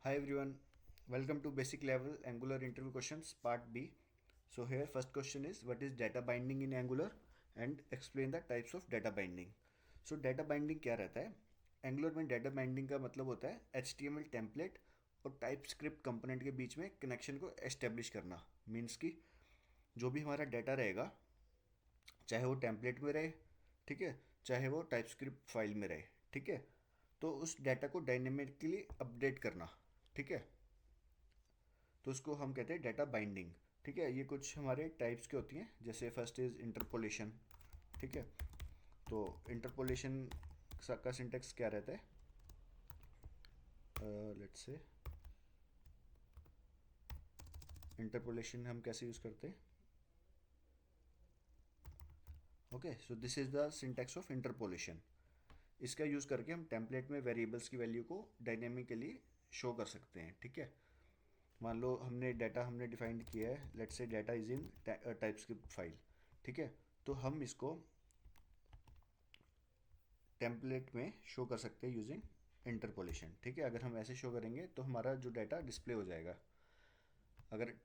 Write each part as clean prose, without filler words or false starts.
Hi everyone, welcome to basic level Angular interview questions part B. So here first question is what is data binding in Angular and explain the types of data binding. So data binding क्या रहता है? Angular में data binding का मतलब होता है HTML template और TypeScript component के बीच में connection को establish करना. Means कि जो भी हमारा data रहेगा चाहे वो टेम्पलेट में रहे, ठीक है, चाहे वो टाइपस्क्रिप्ट फाइल में रहे, ठीक है, तो उस डाटा को डायनेमिकली अपडेट करना, ठीक है, तो उसको हम कहते हैं डाटा बाइंडिंग। ठीक है, ये कुछ हमारे टाइप्स की होती हैं, जैसे फर्स्ट इज इंटरपोलेशन। ठीक है, तो इंटरपोलेशन का सिंटेक्स क्या रहता है? लेट्स से इंटरपोलेशन हम कैसे यूज़ करते हैं? Okay, so this is the syntax of interpolation. इसका यूज़ करके हम टेम्पलेट में वेरिएबल्स की वैल्यू को डायनेमिकली शो कर सकते हैं। ठीक है, मान लो हमने डिफाइन किया है, लेट्स से data is in TypeScript file. ठीक है, तो हम इसको टेम्पलेट में शो कर सकते हैं यूजिंग इंटरपोलेशन। ठीक है, अगर हम ऐसे शो करेंगे तो हमारा जो डाटा डिस्प्ले हो जाएगा। अगर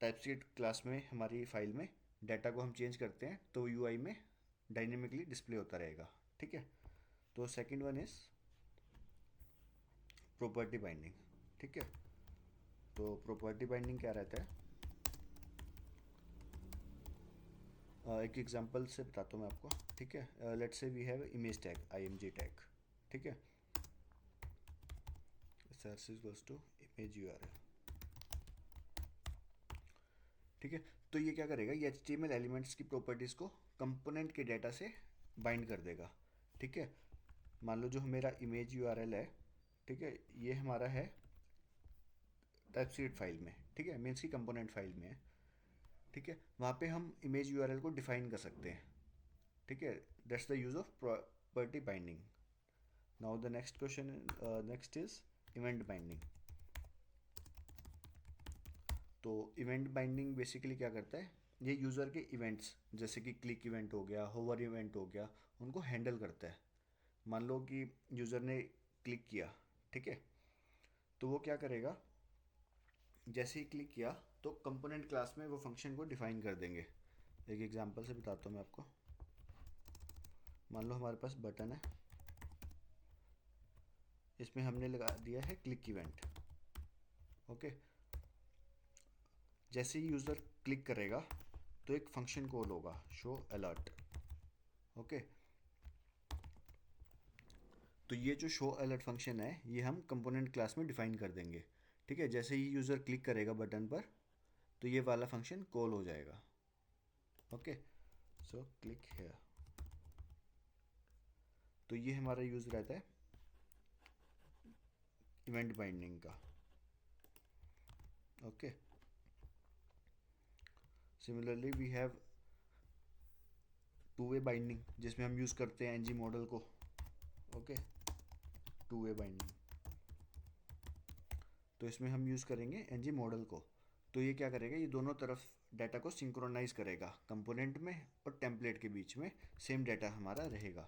टाइपस्क्रिप्ट क्लास में हमारी फाइल में डाटा को हम चेंज करते हैं तो यूआई में डायनेमिकली डिस्प्ले होता रहेगा। ठीक है, तो second one is property binding. ठीक है, तो प्रॉपर्टी बाइंडिंग क्या रहता है? एक एग्जांपल से बताता हूँ मैं आपको। ठीक है, let's say we have image tag, img tag. ठीक है, search equals to image URL। ठीक है, तो ये क्या करेगा, ये HTML एलिमेंट्स की प्रॉपर्टीज़ को कंपोनेंट के डाटा से बाइंड कर देगा। ठीक है, मान लो जो मेरा इमेज URL है, ठीक है, ये हमारा है टाइपस्क्रिप्ट फाइल में। ठीक है, मीन्स की कंपोनेंट फाइल में है। ठीक है, वहाँ पे हम इमेज URL को डिफाइन कर सकते हैं। ठीक है, that's the use of property binding. Now the next question, next is event binding. तो इवेंट बाइंडिंग बेसिकली क्या करता है, ये यूज़र के इवेंट्स जैसे कि क्लिक इवेंट हो गया, होवर इवेंट हो गया, उनको हैंडल करता है। मान लो कि यूज़र ने क्लिक किया, ठीक है, तो वो क्या करेगा, जैसे ही क्लिक किया तो कंपोनेंट क्लास में वो फंक्शन को डिफाइन कर देंगे। एक एग्जांपल से बताता हूँ मैं आपको। मान लो हमारे पास बटन है, इसमें हमने लगा दिया है क्लिक इवेंट। ओके, जैसे ही यूज़र क्लिक करेगा तो एक फंक्शन कॉल होगा, शो अलर्ट। ओके, तो ये जो शो अलर्ट फंक्शन है ये हम कंपोनेंट क्लास में डिफाइन कर देंगे। ठीक है, जैसे ही यूज़र क्लिक करेगा बटन पर तो ये वाला फंक्शन कॉल हो जाएगा। Okay, so click here. तो ये हमारा यूज़ रहता है इवेंट बाइंडिंग का। Okay, similarly we have two way binding, जिसमें हम यूज़ करते हैं एनजी मॉडल को। ओके, टू वे बाइंडिंग, तो इसमें हम यूज़ करेंगे एनजी मॉडल को। तो ये क्या करेगा, ये दोनों तरफ डाटा को सिंक्रोनाइज करेगा, कंपोनेंट में और टेम्पलेट के बीच में सेम डाटा हमारा रहेगा।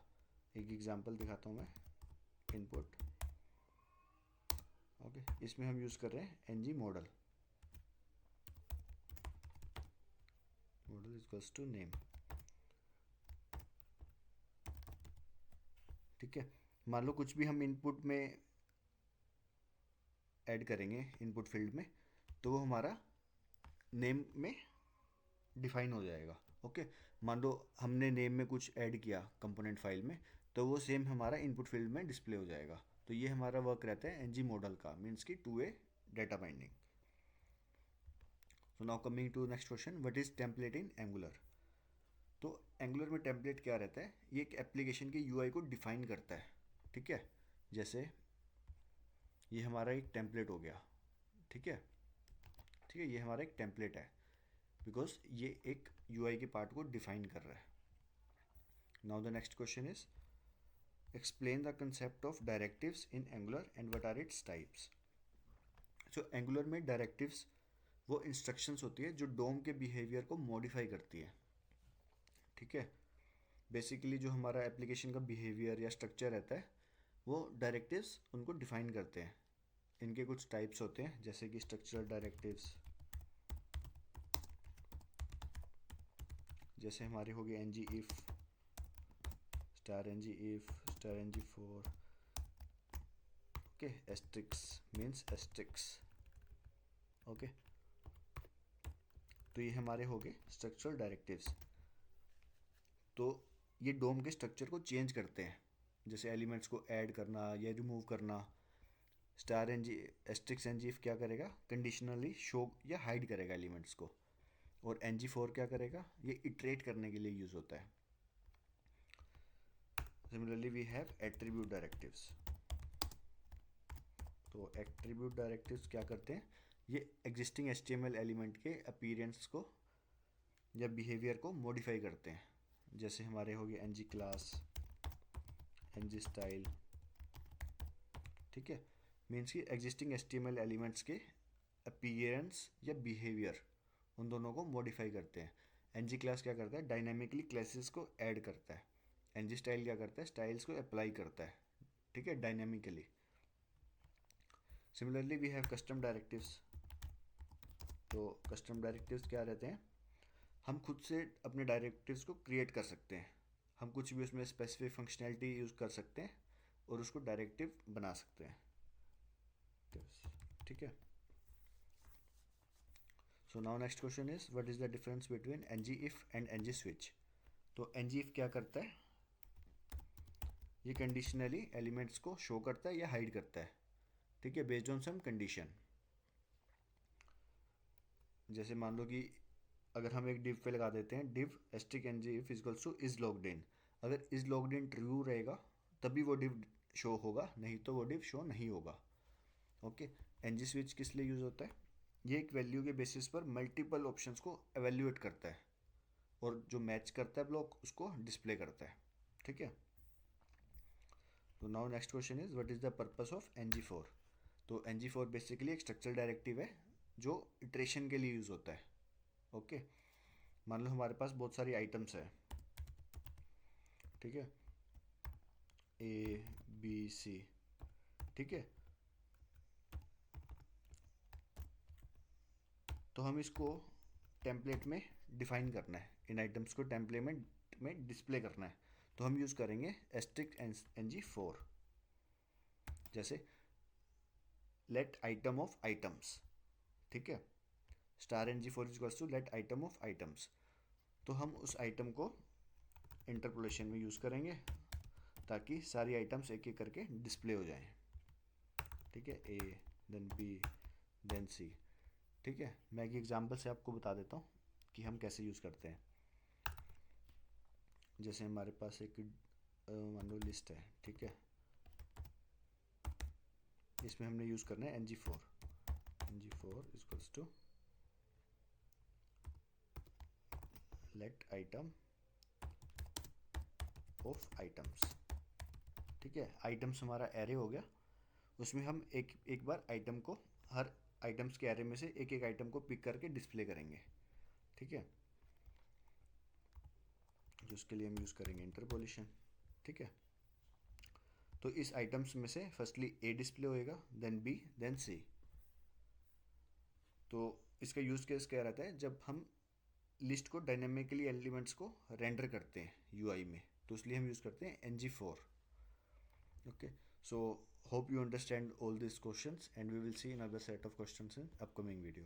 एक एग्जांपल दिखाता हूँ मैं, इनपुट। ओके, इसमें हम यूज़ कर रहे हैं NG model. Model equals to name. ठीक है, मान लो कुछ भी हम इनपुट में ऐड करेंगे इनपुट फील्ड में तो वो हमारा नेम में डिफाइन हो जाएगा। ओके, मान लो हमने नेम में कुछ ऐड किया कंपोनेंट फाइल में तो वो सेम हमारा इनपुट फील्ड में डिस्प्ले हो जाएगा। तो ये हमारा वर्क रहता है एनजी मॉडल का, मीन्स की two way data binding. So now coming to next question, what is template in Angular. तो एंगुलर में टेम्पलेट क्या रहता है, ये एक एप्लीकेशन के यूआई को डिफाइन करता है। ठीक है, जैसे ये हमारा एक टेम्पलेट हो गया। ठीक है, ठीक है, ये हमारा एक टेम्पलेट है बिकॉज ये एक यूआई के पार्ट को डिफाइन कर रहा है। Now the next question is explain the concept of directives in Angular and what are its types. So Angular में directives वो instructions होती है जो DOM के behavior को modify करती है। ठीक है, बेसिकली जो हमारा एप्लीकेशन का बिहेवियर या स्ट्रक्चर रहता है वो डायरेक्टिव्स उनको डिफाइन करते हैं। इनके कुछ टाइप्स होते हैं, जैसे कि स्ट्रक्चरल डायरेक्टिव्स, जैसे हमारे हो गए ng if, star ng if, star ng4, okay, asterisks means asterisks, okay. तो ये हमारे हो गए स्ट्रक्चरल डायरेक्टिव्स। तो ये डोम के स्ट्रक्चर को चेंज करते हैं, जैसे एलिमेंट्स को ऐड करना या रिमूव करना। स्टार एनजी एस्ट्रिक्स एनजी क्या करेगा, कंडीशनली शो या हाइड करेगा एलिमेंट्स को, और NG4 क्या करेगा, ये इटरेट करने के लिए यूज़ होता है। Similarly we have attribute directives. तो एट्रीब्यूट डायरेक्टिव्स क्या करते हैं, ये एग्जिस्टिंग HTML एलिमेंट के अपीयरेंस को या बिहेवियर को मॉडिफाई करते हैं, जैसे हमारे हो गए ng क्लास, ng स्टाइल, ठीक है। मीन्स कि एग्जिस्टिंग HTML एलिमेंट्स के अपीयरेंस या बिहेवियर, उन दोनों को मॉडिफाई करते हैं। ng क्लास क्या करता है, डायनामिकली क्लासेस को ऐड करता है। ng स्टाइल क्या करता है, स्टाइल्स को अप्लाई करता है, ठीक है, dynamically. Similarly we have custom directives. तो कस्टम डायरेक्टिव्स क्या रहते हैं, हम खुद से अपने डायरेक्टिव्स को क्रिएट कर सकते हैं। हम कुछ भी उसमें स्पेसिफिक फंक्शनैलिटी यूज़ कर सकते हैं और उसको डायरेक्टिव बना सकते हैं, ठीक है। So now next question is what is the difference between ng if and ng switch। तो ng if क्या करता है, ये कंडीशनली एलिमेंट्स को शो करता है या हाइड करता है, ठीक है, बेस्ड ऑन सम कंडीशन। जैसे मान लो कि अगर हम एक div पे लगा देते हैं div asterisk ng if equals to is logged in, अगर इज लॉग्ड इन ट्रू रहेगा तभी वो div शो होगा, नहीं तो वो div शो नहीं होगा, ओके। ng switch किस लिए यूज़ होता है, ये एक वैल्यू के बेसिस पर मल्टीपल ऑप्शंस को एवेल्यूएट करता है और जो मैच करता है ब्लॉक उसको डिस्प्ले करता है, ठीक है। तो now next question is what is the purpose of ng4। तो ng4 बेसिकली एक स्ट्रक्चरल डायरेक्टिव है जो इटरेशन के लिए यूज़ होता है, ओके। मान लो हमारे पास बहुत सारी आइटम्स है, ठीक है, ABC, ठीक है। तो हम इसको टेम्पलेट में डिफाइन करना है, इन आइटम्स को टेम्पलेट में डिस्प्ले करना है, तो हम यूज़ करेंगे एस्ट्रिक ng4, जैसे लेट आइटम ऑफ आइटम्स, ठीक है, star ng4 equals to let item of items. तो हम उस आइटम को इंटरपोलेशन में यूज़ करेंगे ताकि सारी आइटम्स एक एक करके डिस्प्ले हो जाएं, ठीक है, A then B then C, ठीक है। मैं एक एग्जांपल से आपको बता देता हूँ कि हम कैसे यूज़ करते हैं। जैसे हमारे पास एक मान लो लिस्ट है, ठीक है, इसमें हमने यूज़ करना है ng4 equals to let item of items, ठीक है। आइटम्स हमारा एरे हो गया, उसमें हम एक बार आइटम को, हर आइटम्स के एरे में से एक एक आइटम को पिक करके डिस्प्ले करेंगे, ठीक है, जिसके लिए हम यूज़ करेंगे इंटरपोलेशन, ठीक है। तो इस आइटम्स में से फर्स्टली A डिस्प्ले होएगा, देन B देन C। तो इसका यूज़ केस क्या रहता है, जब हम लिस्ट को डायनेमिकली एलिमेंट्स को रेंडर करते हैं UI में, तो इसलिए हम यूज़ करते हैं ng4, okay. So hope you understand all these questions and we will see another set of questions in upcoming video.